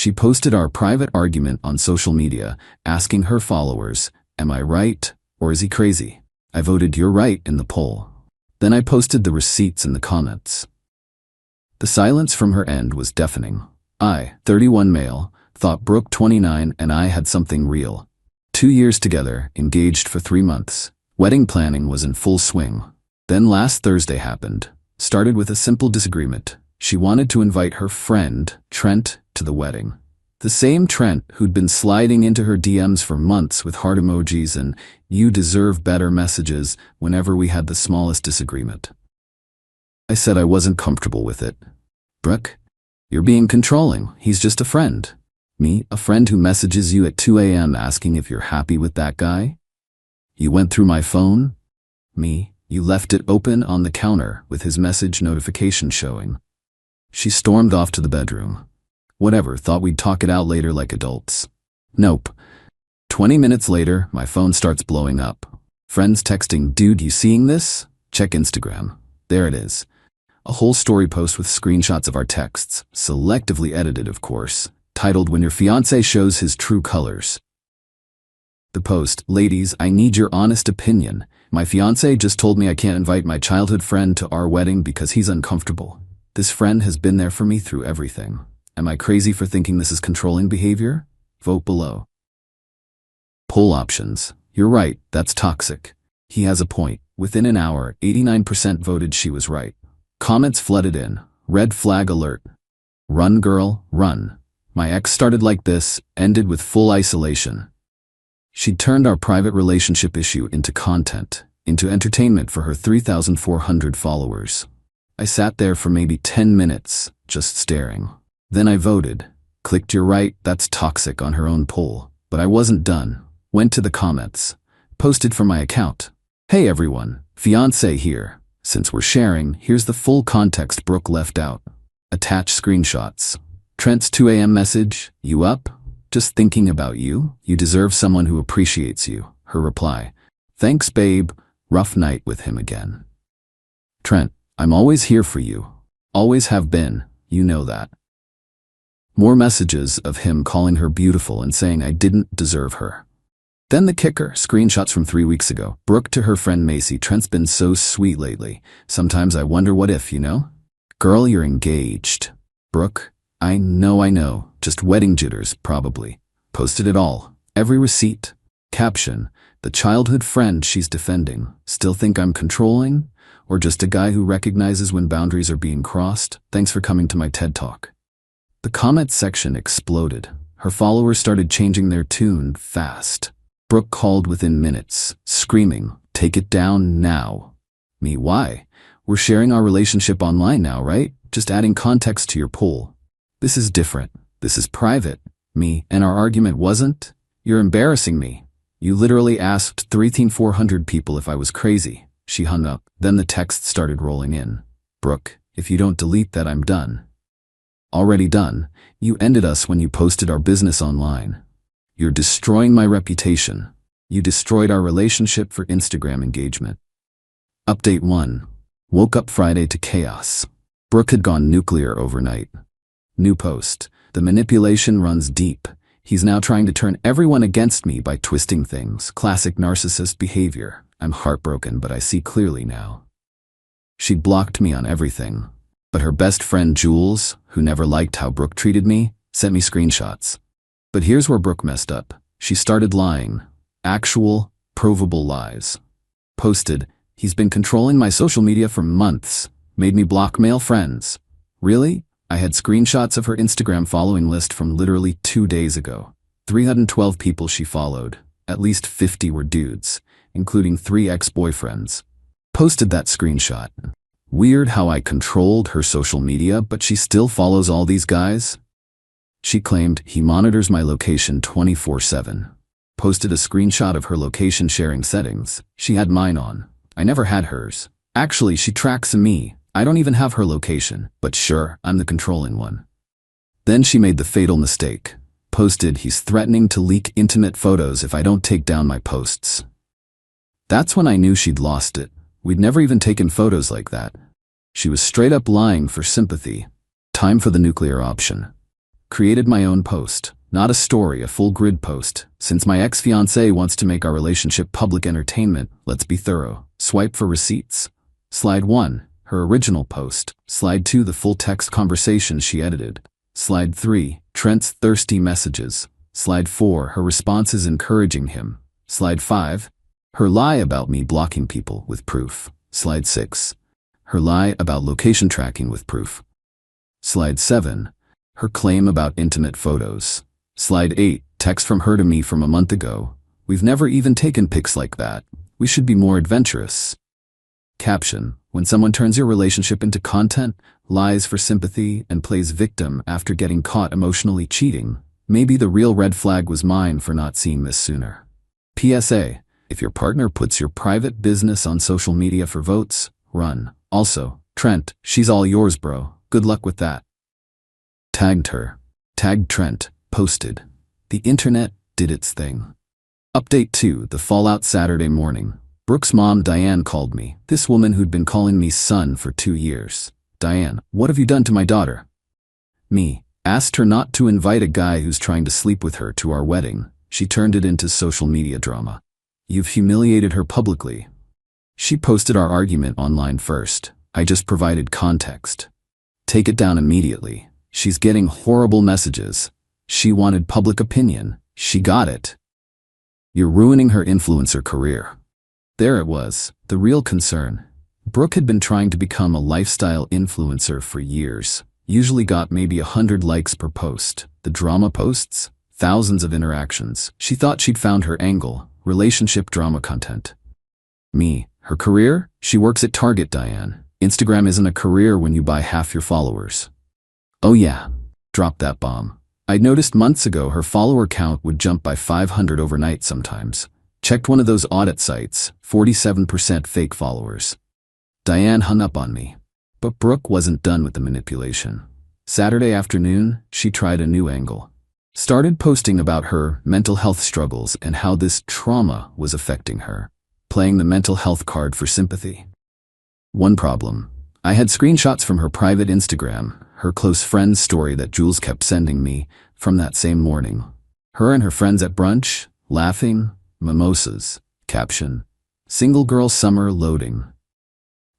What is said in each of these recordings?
She posted our private argument on social media, asking her followers, "Am I right, or is he crazy?" I voted "You're right" in the poll. Then I posted the receipts in the comments. The silence from her end was deafening. I, 31 male, thought Brooke 29 and I had something real. 2 years together, engaged for 3 months. Wedding planning was in full swing. Then last Thursday happened. Started with a simple disagreement. She wanted to invite her friend, Trent, to the wedding. The same Trent who'd been sliding into her DMs for months with heart emojis and "you deserve better" messages whenever we had the smallest disagreement. I said I wasn't comfortable with it. "Brooke, you're being controlling. He's just a friend." "Me, a friend who messages you at 2 a.m. asking if you're happy with that guy? You went through my phone?" "Me, you left it open on the counter with his message notification showing." She stormed off to the bedroom. Whatever, thought we'd talk it out later like adults. Nope. 20 minutes later, my phone starts blowing up. Friends texting, "Dude, you seeing this? Check Instagram." There it is. A whole story post with screenshots of our texts, selectively edited of course, titled "When Your Fiancé Shows His True Colors." The post, "Ladies, I need your honest opinion. My fiancé just told me I can't invite my childhood friend to our wedding because he's uncomfortable. This friend has been there for me through everything. Am I crazy for thinking this is controlling behavior? Vote below." Poll options. "You're right, that's toxic. He has a point." Within an hour, 89% voted she was right. Comments flooded in. "Red flag alert. Run girl, run. My ex started like this, ended with full isolation." She turned our private relationship issue into content, into entertainment for her 3,400 followers. I sat there for maybe 10 minutes, just staring. Then I voted. Clicked "You're right, that's toxic" on her own poll. But I wasn't done. Went to the comments. Posted from my account. "Hey everyone, fiancé here. Since we're sharing, here's the full context Brooke left out." Attach screenshots. Trent's 2 a.m. message, "You up? Just thinking about you. You deserve someone who appreciates you." Her reply, "Thanks babe, rough night with him again." Trent, "I'm always here for you. Always have been, you know that." More messages of him calling her beautiful and saying I didn't deserve her. Then the kicker, screenshots from 3 weeks ago. Brooke to her friend Macy, "Trent's been so sweet lately. Sometimes I wonder what if, you know? Girl, you're engaged." Brooke, I know, just wedding jitters, probably." Posted it all. Every receipt. Caption, "The childhood friend she's defending. Still think I'm controlling? Or just a guy who recognizes when boundaries are being crossed? Thanks for coming to my TED Talk." The comment section exploded. Her followers started changing their tune fast. Brooke called within minutes, screaming, "Take it down now." Me, why? We're sharing our relationship online now, right? Just adding context to your poll. This is different. This is private. Me, and our argument wasn't? You're embarrassing me. You literally asked 3,400 people if I was crazy. She hung up. Then the text started rolling in. "Brooke, if you don't delete that, I'm done." Already done. You ended us when you posted our business online. You're destroying my reputation. You destroyed our relationship for Instagram engagement. Update 1. Woke up Friday to chaos. Brooke had gone nuclear overnight. New post. The manipulation runs deep. He's now trying to turn everyone against me by twisting things. Classic narcissist behavior. I'm heartbroken, but I see clearly now. She blocked me on everything. But her best friend Jules, who never liked how Brooke treated me, sent me screenshots. But here's where Brooke messed up. She started lying. Actual, provable lies. Posted, "He's been controlling my social media for months. Made me block male friends." Really? I had screenshots of her Instagram following list from literally 2 days ago. 312 people she followed. At least 50 were dudes, including 3 ex-boyfriends. Posted that screenshot. Weird how I controlled her social media, but she still follows all these guys? She claimed, "He monitors my location 24/7. Posted a screenshot of her location sharing settings. She had mine on. I never had hers. Actually, she tracks me. I don't even have her location, but sure, I'm the controlling one. Then she made the fatal mistake. Posted, "He's threatening to leak intimate photos if I don't take down my posts." That's when I knew she'd lost it. We'd never even taken photos like that. She was straight up lying for sympathy. Time for the nuclear option. Created my own post. Not a story, a full grid post. Since my ex-fiancé wants to make our relationship public entertainment, let's be thorough. Swipe for receipts. Slide 1, her original post. Slide 2, the full text conversation she edited. Slide 3, Trent's thirsty messages. Slide 4, her responses encouraging him. Slide 5, her lie about me blocking people with proof. Slide 6, her lie about location tracking with proof. Slide 7, her claim about intimate photos. Slide 8, text from her to me from a month ago. We've never even taken pics like that. We should be more adventurous. Caption: when someone turns your relationship into content, lies for sympathy, and plays victim after getting caught emotionally cheating, maybe the real red flag was mine for not seeing this sooner. PSA: if your partner puts your private business on social media for votes, run. Also, Trent, she's all yours, bro. Good luck with that. Tagged her. Tagged Trent. Posted. The internet did its thing. Update 2, the fallout Saturday morning. Brooke's mom, Diane, called me. This woman who'd been calling me son for 2 years. Diane: what have you done to my daughter? Me: asked her not to invite a guy who's trying to sleep with her to our wedding. She turned it into social media drama. You've humiliated her publicly. She posted our argument online first. I just provided context. Take it down immediately. She's getting horrible messages. She wanted public opinion. She got it. You're ruining her influencer career. There it was, the real concern. Brooke had been trying to become a lifestyle influencer for years. Usually got maybe 100 likes per post. The drama posts? Thousands of interactions. She thought she'd found her angle. Relationship drama content. Me: her career? She works at Target, Diane. Instagram isn't a career when you buy half your followers. Oh yeah. Drop that bomb. I'd noticed months ago her follower count would jump by 500 overnight sometimes. Checked one of those audit sites, 47% fake followers. Diane hung up on me. But Brooke wasn't done with the manipulation. Saturday afternoon, she tried a new angle. Started posting about her mental health struggles and how this trauma was affecting her. Playing the mental health card for sympathy. One problem: I had screenshots from her private Instagram, her close friend's story that Jules kept sending me from that same morning. Her and her friends at brunch, laughing, mimosas. Caption: single girl summer loading.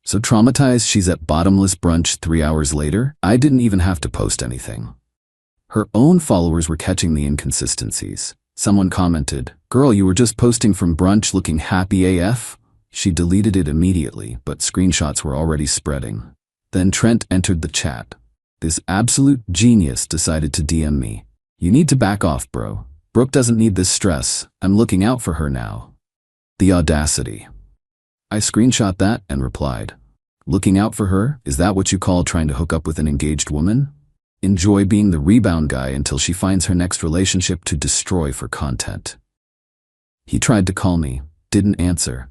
So traumatized she's at bottomless brunch 3 hours later? I didn't even have to post anything. Her own followers were catching the inconsistencies. Someone commented, "Girl, you were just posting from brunch looking happy AF?" She deleted it immediately, but screenshots were already spreading. Then Trent entered the chat. This absolute genius decided to DM me. "You need to back off, bro. Brooke doesn't need this stress. I'm looking out for her now." The audacity. I screenshot that and replied, "Looking out for her? Is that what you call trying to hook up with an engaged woman? Enjoy being the rebound guy until she finds her next relationship to destroy for content." He tried to call me, didn't answer.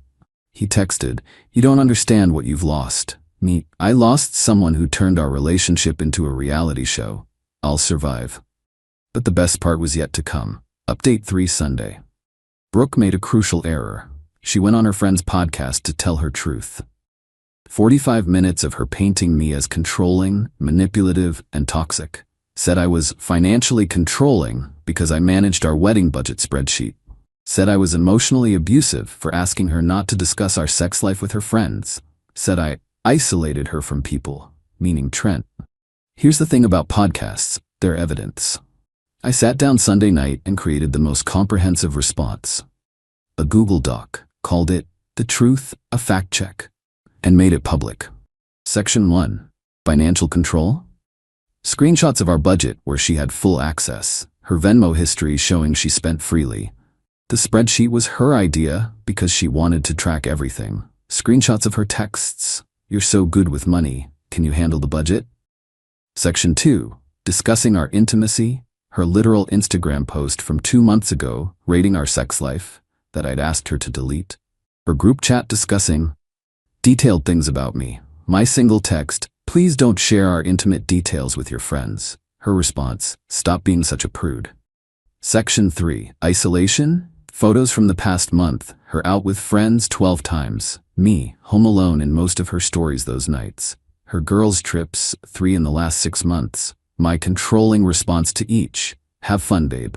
He texted, "You don't understand what you've lost." Me: I lost someone who turned our relationship into a reality show. I'll survive. But the best part was yet to come. Update 3 Sunday. Brooke made a crucial error. She went on her friend's podcast to tell her truth. 45 minutes of her painting me as controlling, manipulative, and toxic. Said I was financially controlling because I managed our wedding budget spreadsheet. Said I was emotionally abusive for asking her not to discuss our sex life with her friends. Said I isolated her from people, meaning Trent. Here's the thing about podcasts, they're evidence. I sat down Sunday night and created the most comprehensive response. A Google Doc, called it The Truth, a Fact Check, and made it public. Section 1. Financial control? Screenshots of our budget where she had full access, her Venmo history showing she spent freely. The spreadsheet was her idea because she wanted to track everything. Screenshots of her texts. "You're so good with money. Can you handle the budget?" Section 2. Discussing our intimacy. Her literal Instagram post from 2 months ago, rating our sex life, that I'd asked her to delete. Her group chat discussing detailed things about me. My single text, "Please don't share our intimate details with your friends." Her response, "Stop being such a prude." Section 3. Isolation. Photos from the past month, her out with friends 12 times. Me, home alone in most of her stories those nights. Her girls' trips, 3 in the last 6 months. My controlling response to each. Have fun, babe.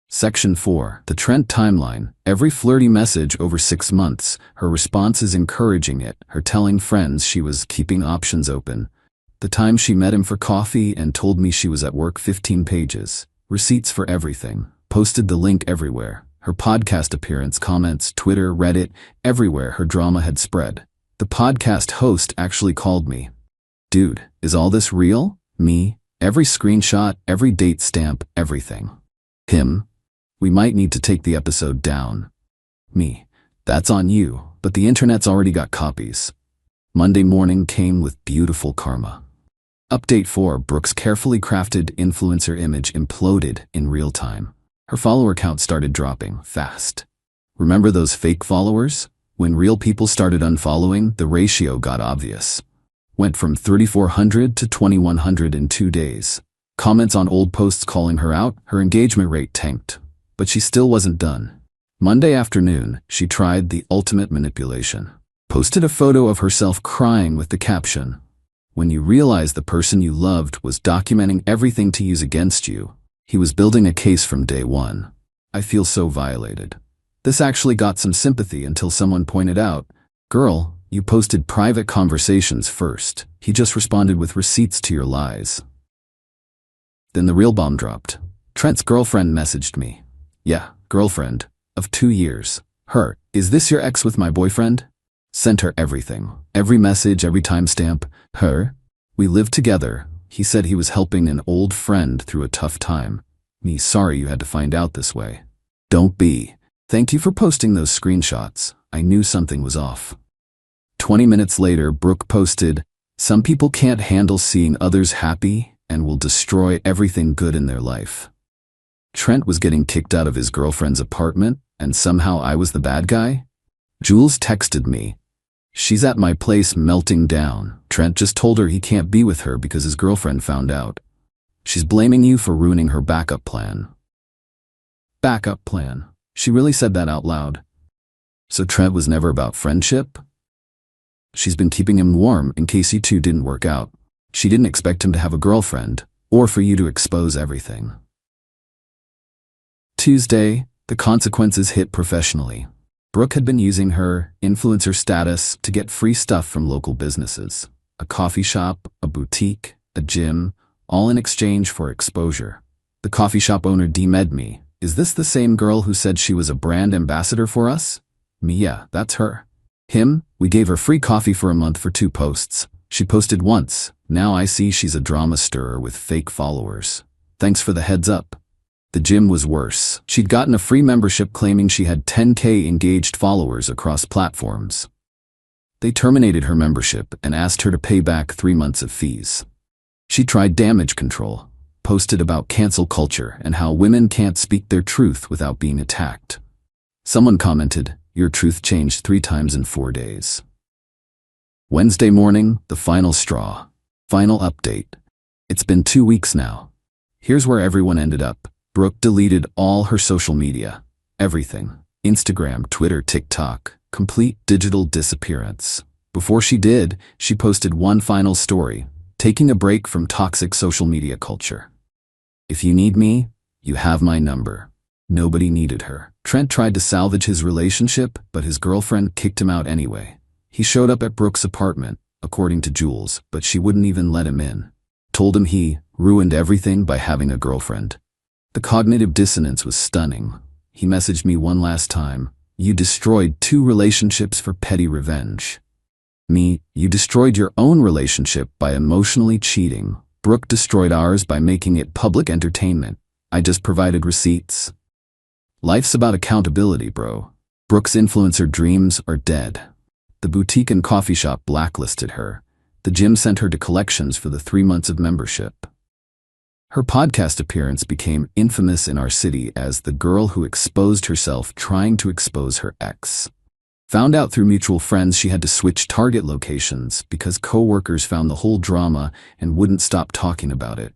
Section 4. The Trent timeline. Every flirty message over 6 months, her response is encouraging it, her telling friends she was keeping options open. The time she met him for coffee and told me she was at work, 15 pages. Receipts for everything. Posted the link everywhere. Her podcast appearance, comments, Twitter, Reddit, everywhere her drama had spread. The podcast host actually called me. Dude, is all this real? Me? Every screenshot, every date stamp, everything. Him? We might need to take the episode down. Me. That's on you, but the internet's already got copies. Monday morning came with beautiful karma. Update 4. Brooke's carefully crafted influencer image imploded in real time. Her follower count started dropping fast. Remember those fake followers? When real people started unfollowing, the ratio got obvious. Went from 3,400 to 2,100 in 2 days. Comments on old posts calling her out, her engagement rate tanked. But she still wasn't done. Monday afternoon, she tried the ultimate manipulation. Posted a photo of herself crying with the caption, "When you realize the person you loved was documenting everything to use against you, he was building a case from day one. I feel so violated." This actually got some sympathy until someone pointed out, "Girl, you posted private conversations first. He just responded with receipts to your lies." Then the real bomb dropped. Trent's girlfriend messaged me. Yeah, girlfriend. Of 2 years. Her. Is this your ex with my boyfriend? Sent her everything. Every message, every timestamp. Her. We lived together. He said he was helping an old friend through a tough time. Me, sorry you had to find out this way. Don't be. Thank you for posting those screenshots. I knew something was off. 20 minutes later, Brooke posted, "Some people can't handle seeing others happy and will destroy everything good in their life." Trent was getting kicked out of his girlfriend's apartment, and somehow I was the bad guy? Jules texted me. "She's at my place melting down. Trent just told her he can't be with her because his girlfriend found out. She's blaming you for ruining her backup plan." Backup plan? She really said that out loud. So Trent was never about friendship? She's been keeping him warm in case you two didn't work out. She didn't expect him to have a girlfriend, or for you to expose everything. Tuesday, the consequences hit professionally. Brooke had been using her influencer status to get free stuff from local businesses. A coffee shop, a boutique, a gym, all in exchange for exposure. The coffee shop owner DM'd me. "Is this the same girl who said she was a brand ambassador for us?" Me, yeah, that's her. Him, we gave her free coffee for a month for 2 posts. She posted once. Now I see she's a drama stirrer with fake followers. Thanks for the heads up. The gym was worse. She'd gotten a free membership claiming she had 10K engaged followers across platforms. They terminated her membership and asked her to pay back 3 months of fees. She tried damage control, posted about cancel culture and how women can't speak their truth without being attacked. Someone commented, "Your truth changed 3 times in 4 days." Wednesday morning, the final straw. Final update. It's been 2 weeks now. Here's where everyone ended up. Brooke deleted all her social media. Everything. Instagram, Twitter, TikTok. Complete digital disappearance. Before she did, she posted one final story, taking a break from toxic social media culture. "If you need me, you have my number." Nobody needed her. Trent tried to salvage his relationship, but his girlfriend kicked him out anyway. He showed up at Brooke's apartment, according to Jules, but she wouldn't even let him in. Told him he ruined everything by having a girlfriend. The cognitive dissonance was stunning. He messaged me one last time. "You destroyed 2 relationships for petty revenge." Me, "You destroyed your own relationship by emotionally cheating. Brooke destroyed ours by making it public entertainment. I just provided receipts." Life's about accountability, bro. Brooke's influencer dreams are dead. The boutique and coffee shop blacklisted her. The gym sent her to collections for the 3 months of membership. Her podcast appearance became infamous in our city as the girl who exposed herself trying to expose her ex. Found out through mutual friends she had to switch target locations because co-workers found the whole drama and wouldn't stop talking about it.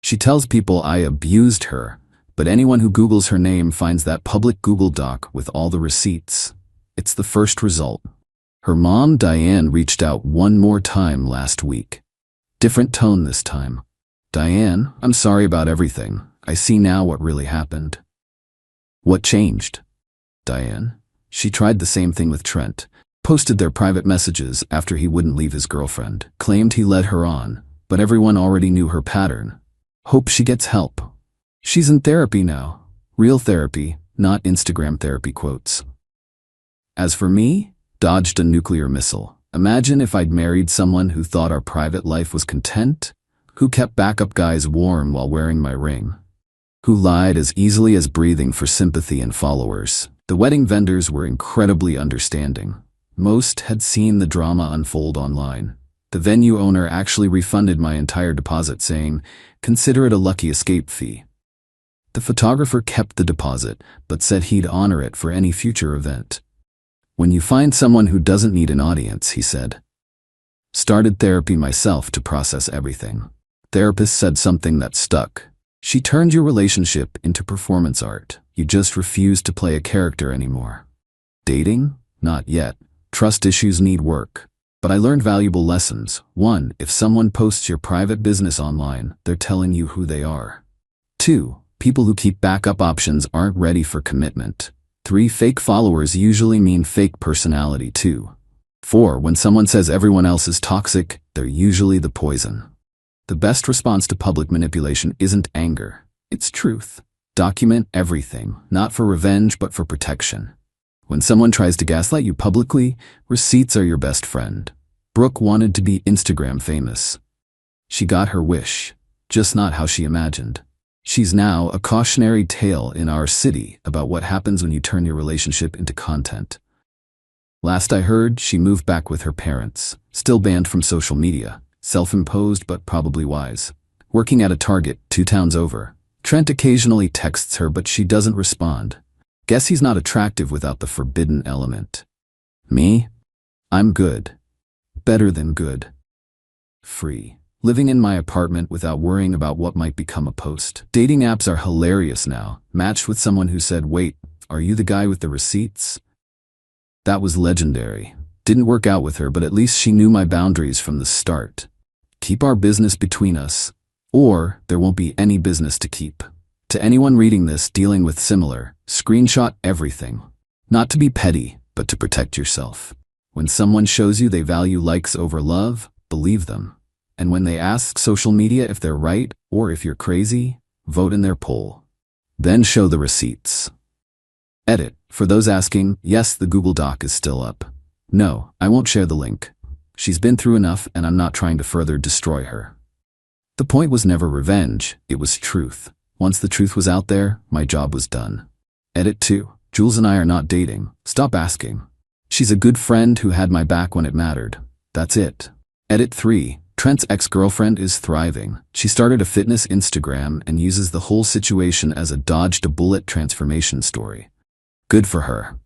She tells people I abused her, but anyone who Googles her name finds that public Google Doc with all the receipts. It's the first result. Her mom, Diane, reached out one more time last week. Different tone this time. Diane, I'm sorry about everything. I see now what really happened. What changed? Diane. She tried the same thing with Trent. Posted their private messages after he wouldn't leave his girlfriend. Claimed he led her on, but everyone already knew her pattern. Hope she gets help. She's in therapy now. Real therapy, not Instagram therapy quotes. As for me, dodged a nuclear missile. Imagine if I'd married someone who thought our private life was content, who kept backup guys warm while wearing my ring, who lied as easily as breathing for sympathy and followers. The wedding vendors were incredibly understanding. Most had seen the drama unfold online. The venue owner actually refunded my entire deposit, saying, "Consider it a lucky escape fee." The photographer kept the deposit, but said he'd honor it for any future event. "When you find someone who doesn't need an audience," he said. Started therapy myself to process everything. Therapist said something that stuck. She turned your relationship into performance art. You just refuse to play a character anymore. Dating? Not yet. Trust issues need work. But I learned valuable lessons. 1. If someone posts your private business online, they're telling you who they are. 2. People who keep backup options aren't ready for commitment. 3. Fake followers usually mean fake personality too. 4. When someone says everyone else is toxic, they're usually the poison. The best response to public manipulation isn't anger. It's truth. Document everything, not for revenge but for protection. When someone tries to gaslight you publicly, receipts are your best friend. Brooke wanted to be Instagram famous. She got her wish, just not how she imagined. She's now a cautionary tale in our city about what happens when you turn your relationship into content. Last I heard, she moved back with her parents, still banned from social media, self-imposed but probably wise. Working at a Target 2 towns over. Trent occasionally texts her but she doesn't respond. Guess he's not attractive without the forbidden element. Me? I'm good. Better than good. Free. Living in my apartment without worrying about what might become a post. Dating apps are hilarious now. Matched with someone who said, "Wait, are you the guy with the receipts?" That was legendary. Didn't work out with her, but at least she knew my boundaries from the start. Keep our business between us, or there won't be any business to keep. To anyone reading this dealing with similar, screenshot everything. Not to be petty, but to protect yourself. When someone shows you they value likes over love, believe them. And when they ask social media if they're right or if you're crazy, vote in their poll. Then show the receipts. Edit. For those asking, yes, the Google Doc is still up. No, I won't share the link. She's been through enough and I'm not trying to further destroy her. The point was never revenge, it was truth. Once the truth was out there, my job was done. Edit 2. Jules and I are not dating. Stop asking. She's a good friend who had my back when it mattered. That's it. Edit 3. Trent's ex-girlfriend is thriving. She started a fitness Instagram and uses the whole situation as a dodged-a-bullet transformation story. Good for her.